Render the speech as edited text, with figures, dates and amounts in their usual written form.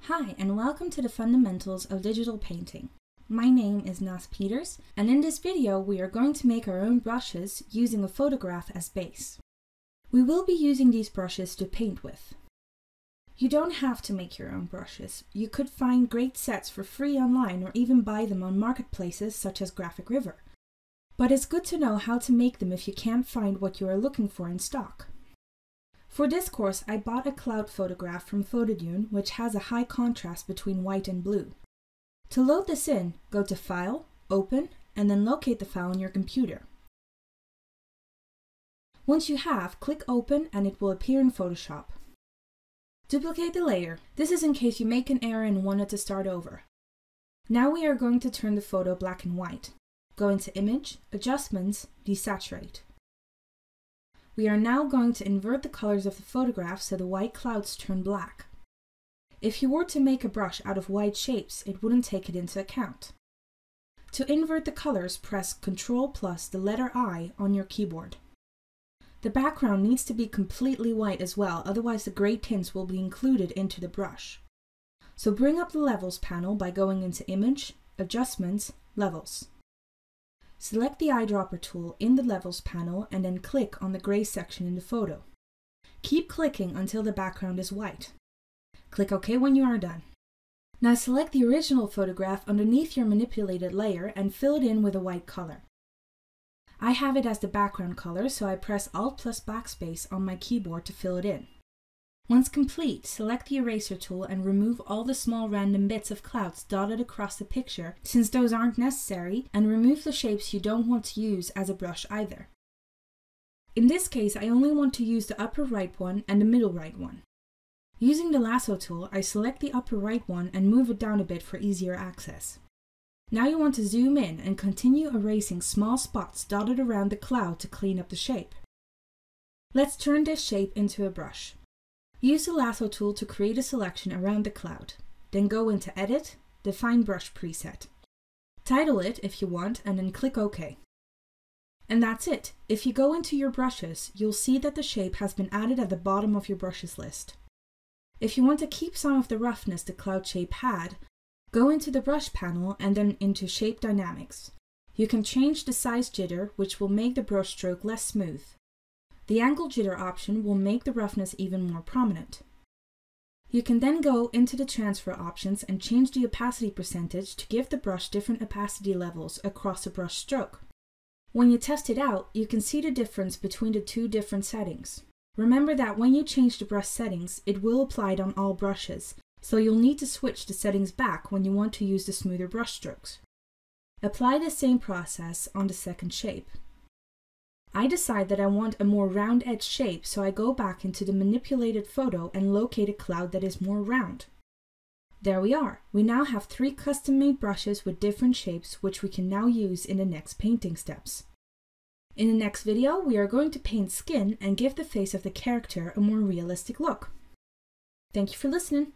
Hi, and welcome to the Fundamentals of Digital Painting. My name is Nas Peters, and in this video we are going to make our own brushes using a photograph as base. We will be using these brushes to paint with. You don't have to make your own brushes. You could find great sets for free online or even buy them on marketplaces such as Graphic River. But it's good to know how to make them if you can't find what you are looking for in stock. For this course, I bought a cloud photograph from Photodune, which has a high contrast between white and blue. To load this in, go to File, Open, and then locate the file on your computer. Once you have, click Open and it will appear in Photoshop. Duplicate the layer. This is in case you make an error and want it to start over. Now we are going to turn the photo black and white. Go into Image, Adjustments, Desaturate. We are now going to invert the colors of the photograph so the white clouds turn black. If you were to make a brush out of white shapes, it wouldn't take it into account. To invert the colors, press Ctrl plus the letter I on your keyboard. The background needs to be completely white as well, otherwise the gray tints will be included into the brush. So bring up the Levels panel by going into Image, Adjustments, Levels. Select the eyedropper tool in the Levels panel and then click on the gray section in the photo. Keep clicking until the background is white. Click OK when you are done. Now select the original photograph underneath your manipulated layer and fill it in with a white color. I have it as the background color, so I press Alt plus Backspace on my keyboard to fill it in. Once complete, select the eraser tool and remove all the small random bits of clouds dotted across the picture, since those aren't necessary, and remove the shapes you don't want to use as a brush either. In this case, I only want to use the upper right one and the middle right one. Using the Lasso tool, I select the upper right one and move it down a bit for easier access. Now you want to zoom in and continue erasing small spots dotted around the cloud to clean up the shape. Let's turn this shape into a brush. Use the Lasso tool to create a selection around the cloud. Then go into Edit, Define Brush Preset. Title it if you want and then click OK. And that's it. If you go into your brushes, you'll see that the shape has been added at the bottom of your brushes list. If you want to keep some of the roughness the cloud shape had, go into the Brush panel and then into Shape Dynamics. You can change the size jitter, which will make the brush stroke less smooth. The angle jitter option will make the roughness even more prominent. You can then go into the transfer options and change the opacity percentage to give the brush different opacity levels across the brush stroke. When you test it out, you can see the difference between the two different settings. Remember that when you change the brush settings, it will apply it on all brushes, so you'll need to switch the settings back when you want to use the smoother brush strokes. Apply the same process on the second shape. I decide that I want a more round edge shape, so I go back into the manipulated photo and locate a cloud that is more round. There we are. We now have 3 custom-made brushes with different shapes, which we can now use in the next painting steps. In the next video, we are going to paint skin and give the face of the character a more realistic look. Thank you for listening.